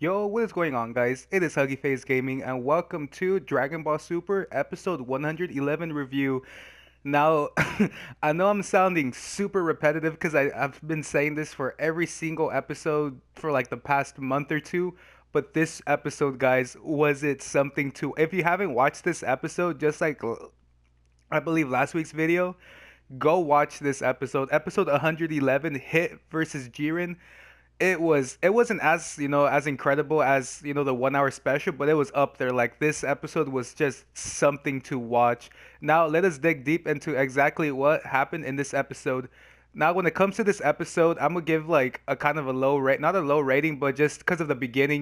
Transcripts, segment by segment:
Yo, what is going on, guys? It is Huggy Face Gaming, and welcome to Dragon Ball Super Episode 111 review. Now, I know I'm sounding super repetitive because I've been saying this for every single episode for like the past month or two, but this episode, guys, was it something to. If you haven't watched this episode, just like I believe last week's video, go watch this episode. Episode 111, Hit versus Jiren. It wasn't as as incredible as the 1 hour special, but it was up there. Like, this episode was just something to watch. Now let us dig deep into exactly what happened in this episode. Now, when it comes to this episode, I'm gonna give like a kind of a low rate, not a low rating, but just because of the beginning.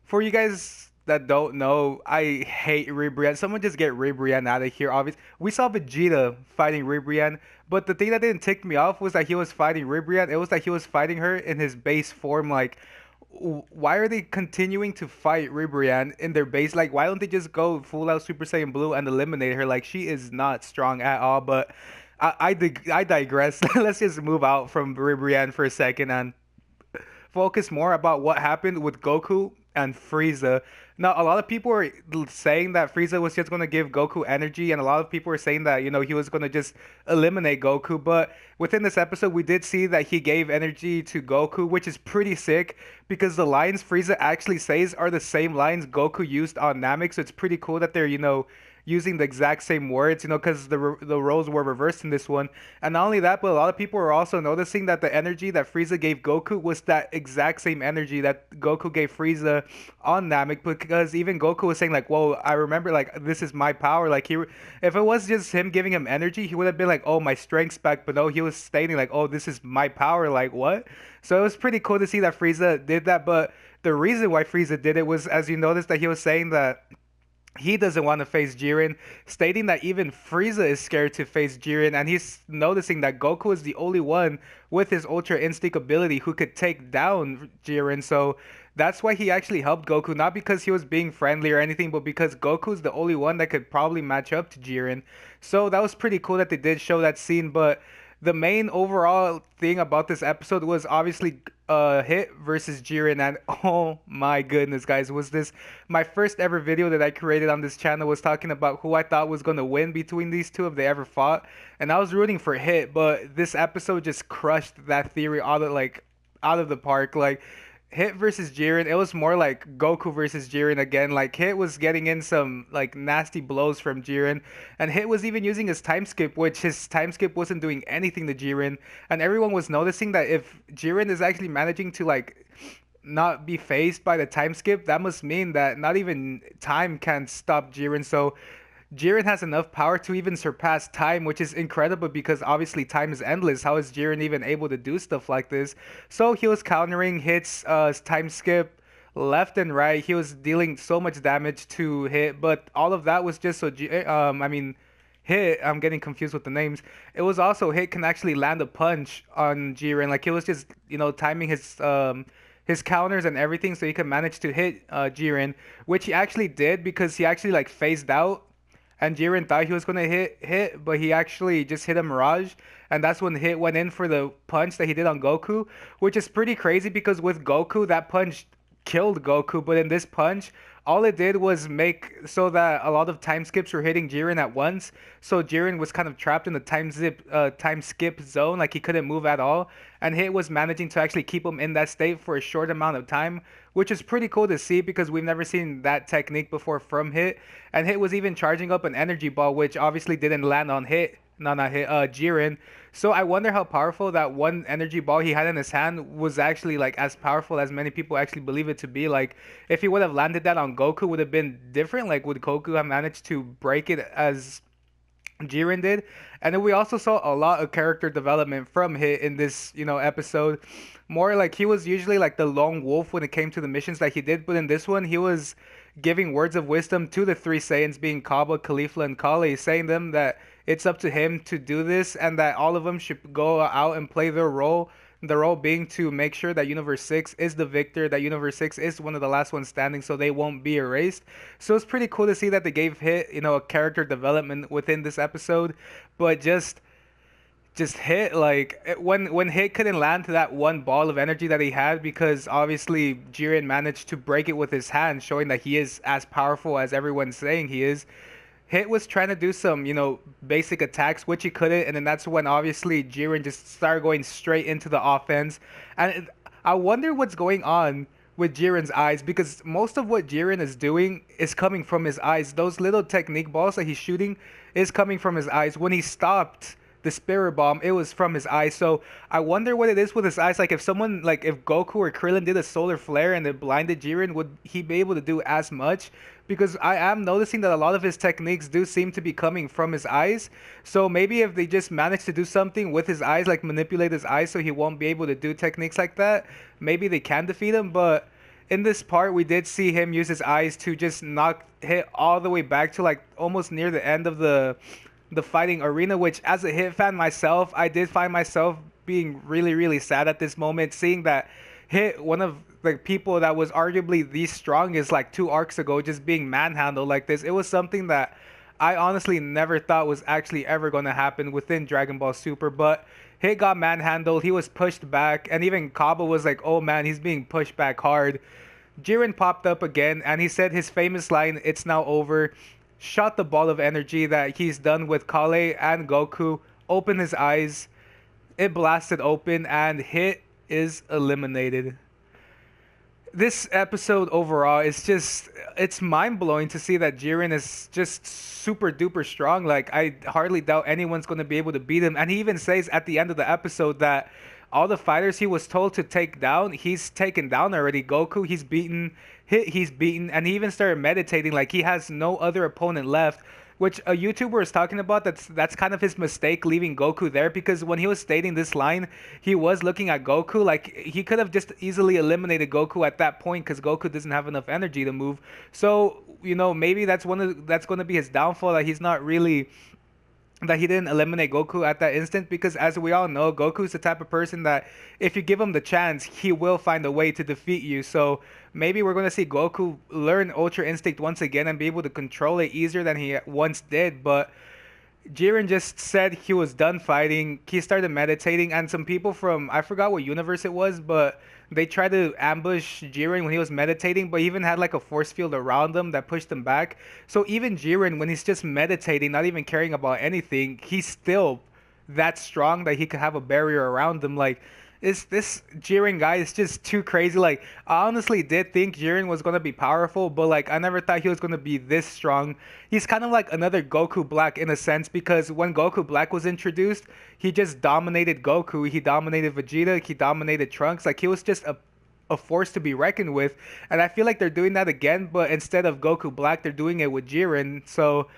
For you guys that don't know, I hate Ribrianne. Someone just get Ribrianne out of here. Obviously, we saw Vegeta fighting Ribrianne, but the thing that didn't tick me off was that he was fighting Ribrianne. It was like he was fighting her in his base form. Like, why are they continuing to fight Ribrianne in their base? Like, why don't they just go full out Super Saiyan Blue and eliminate her? Like, she is not strong at all. But I digress. Let's just move out from Ribrianne for a second and focus more about what happened with Goku and Frieza. Now, a lot of people are saying that Frieza was just going to give Goku energy, and a lot of people are saying that, he was going to just eliminate Goku. But within this episode, we did see that he gave energy to Goku, which is pretty sick because the lines Frieza actually says are the same lines Goku used on Namek. So it's pretty cool that they're, using the exact same words, because the roles were reversed in this one. And not only that, but a lot of people are also noticing that the energy that Frieza gave Goku was that exact same energy that Goku gave Frieza on Namek, because even Goku was saying like, "Whoa, I remember like this is my power." Like, if it was just him giving him energy, he would have been like, "Oh, my strength's back." But no, he was stating like, "Oh, this is my power." Like, what? So it was pretty cool to see that Frieza did that. But the reason why Frieza did it was, as you noticed, that he was saying that he doesn't want to face Jiren, stating that even Frieza is scared to face Jiren, and he's noticing that Goku is the only one with his Ultra Instinct ability who could take down Jiren. So that's why he actually helped Goku, not because he was being friendly or anything, but because Goku's the only one that could probably match up to Jiren. So that was pretty cool that they did show that scene, but the main overall thing about this episode was obviously Hit versus Jiren, and oh my goodness, guys, was this my first ever video that I created on this channel was talking about who I thought was going to win between these two if they ever fought, and I was rooting for Hit, but this episode just crushed that theory out of the park. Like, Hit versus Jiren, it was more like Goku versus Jiren again. Like, Hit was getting in some like nasty blows from Jiren, and Hit was even using his time skip, which his time skip wasn't doing anything to Jiren. And everyone was noticing that if Jiren is actually managing to like not be phased by the time skip, that must mean that not even time can stop Jiren. So Jiren has enough power to even surpass time, which is incredible because obviously time is endless. How is Jiren even able to do stuff like this? So he was countering hits, time skip left and right. He was dealing so much damage to Hit, but all of that was just so. I mean, Hit. I'm getting confused with the names. It was also Hit can actually land a punch on Jiren. Like, he was just timing his counters and everything so he could manage to hit Jiren, which he actually did because he actually like phased out and Jiren thought he was gonna hit, but he actually just hit a Mirage, and that's when Hit went in for the punch that he did on Goku, which is pretty crazy because with Goku that punch killed Goku, but in this punch, all it did was make so that a lot of time skips were hitting Jiren at once. So Jiren was kind of trapped in the time skip zone, like he couldn't move at all. And Hit was managing to actually keep him in that state for a short amount of time, which is pretty cool to see because we've never seen that technique before from Hit. And Hit was even charging up an energy ball, which obviously didn't land on Hit. No, not Hit. Jiren. So I wonder how powerful that one energy ball he had in his hand was actually like as powerful as many people actually believe it to be. Like, if he would have landed that on Goku, would have been different. Like, would Goku have managed to break it as Jiren did? And then we also saw a lot of character development from Hit in this, episode. More like he was usually like the lone wolf when it came to the missions that he did, but in this one he was giving words of wisdom to the three Saiyans, being Kaba, Caulifla, and Kali, saying them that it's up to him to do this and that all of them should go out and play their role. The role being to make sure that Universe 6 is the victor, that Universe 6 is one of the last ones standing so they won't be erased. So it's pretty cool to see that they gave Hit, a character development within this episode. But just just hit when hit couldn't land to that one ball of energy that he had because obviously Jiren managed to break it with his hand, showing that he is as powerful as everyone's saying he is. Hit was trying to do some, basic attacks, which he couldn't, and then that's when obviously Jiren just started going straight into the offense. And I wonder what's going on with Jiren's eyes because most of what Jiren is doing is coming from his eyes. Those little technique balls that he's shooting is coming from his eyes. When he stopped the spirit bomb, it was from his eyes. So I wonder what it is with his eyes. Like if Goku or Krillin did a solar flare and it blinded Jiren, would he be able to do as much? Because I am noticing that a lot of his techniques do seem to be coming from his eyes. So maybe if they just manage to do something with his eyes, like manipulate his eyes so he won't be able to do techniques like that, maybe they can defeat him. But in this part, we did see him use his eyes to just knock hit all the way back to like almost near the end of the fighting arena, which as a Hit fan myself, I did find myself being really, really sad at this moment, seeing that Hit, one of the people that was arguably the strongest like 2 arcs ago, just being manhandled like this. It was something that I honestly never thought was actually ever going to happen within Dragon Ball Super, but Hit got manhandled, he was pushed back, and even Kaba was like, oh man, he's being pushed back hard. Jiren popped up again, and he said his famous line, "It's now over," shot the ball of energy that he's done with Kale and Goku, opened his eyes, it blasted open, and Hit is eliminated. This episode overall is just, it's mind blowing to see that Jiren is just super duper strong. Like I hardly doubt anyone's going to be able to beat him. And he even says at the end of the episode that all the fighters he was told to take down, he's taken down already. Goku, he's beaten. Hit, he's beaten. And he even started meditating like he has no other opponent left, which a YouTuber was talking about. That's kind of his mistake leaving Goku there, because when he was stating this line, he was looking at Goku like he could have just easily eliminated Goku at that point because Goku doesn't have enough energy to move. So maybe that's going to be his downfall, that he's not really, that he didn't eliminate Goku at that instant, because as we all know, Goku's the type of person that if you give him the chance, he will find a way to defeat you. So maybe we're going to see Goku learn Ultra Instinct once again and be able to control it easier than he once did. But Jiren just said he was done fighting. He started meditating, and some people from, I forgot what universe it was, but they tried to ambush Jiren when he was meditating, but he even had like a force field around him that pushed him back. So even Jiren, when he's just meditating, not even caring about anything, he's still that strong that he could have a barrier around him. Like, this Jiren guy is just too crazy. Like, I honestly did think Jiren was gonna be powerful, but like I never thought he was gonna be this strong. He's kind of like another Goku Black in a sense, because when Goku Black was introduced, he just dominated Goku. He dominated Vegeta. He dominated Trunks. Like he was just a force to be reckoned with. And I feel like they're doing that again, but instead of Goku Black, they're doing it with Jiren. So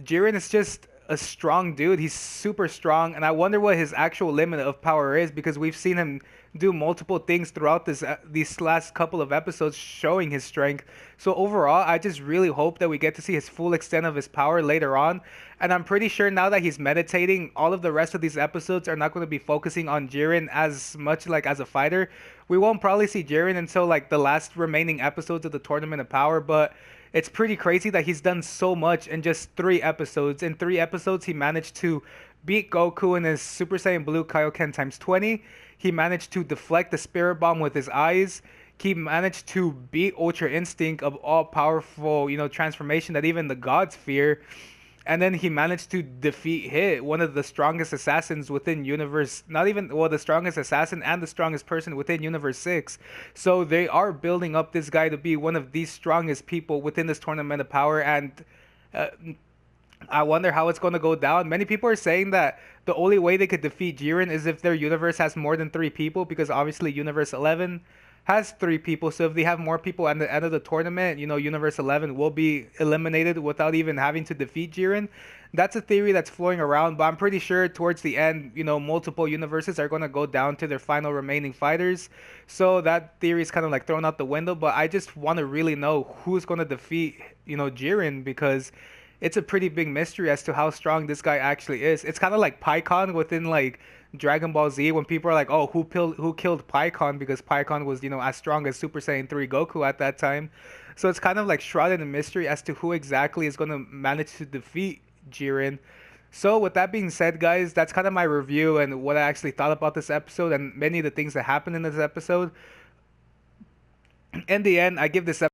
Jiren is just a strong dude. He's super strong, and I wonder what his actual limit of power is, because we've seen him do multiple things throughout these last couple of episodes showing his strength. So overall, I just really hope that we get to see his full extent of his power later on. And I'm pretty sure now that he's meditating, all of the rest of these episodes are not going to be focusing on Jiren as much like as a fighter. We won't probably see Jiren until like the last remaining episodes of the Tournament of Power, but it's pretty crazy that he's done so much in just 3 episodes. In 3 episodes, he managed to beat Goku in his Super Saiyan Blue Kaioken times 20. He managed to deflect the Spirit Bomb with his eyes. He managed to beat Ultra Instinct of all powerful, transformation that even the gods fear. And then he managed to defeat Hit, one of the strongest assassins within Universe, not even, well, the strongest assassin and the strongest person within Universe 6. So they are building up this guy to be one of the strongest people within this Tournament of Power. And uh, I wonder how it's going to go down. Many people are saying that the only way they could defeat Jiren is if their universe has more than 3 people, because obviously Universe 11 has 3 people. So if they have more people at the end of the tournament, Universe 11 will be eliminated without even having to defeat Jiren. That's a theory that's flowing around, but I'm pretty sure towards the end, multiple universes are going to go down to their final remaining fighters. So that theory is kind of like thrown out the window, but I just want to really know who's going to defeat, Jiren, because it's a pretty big mystery as to how strong this guy actually is. It's kind of like Pycon within like Dragon Ball Z, when people are like, "Oh, who killed Pycon?" because Pycon was, as strong as Super Saiyan 3 Goku at that time. So it's kind of like shrouded in mystery as to who exactly is going to manage to defeat Jiren. So, with that being said, guys, that's kind of my review and what I actually thought about this episode and many of the things that happened in this episode. In the end, I give this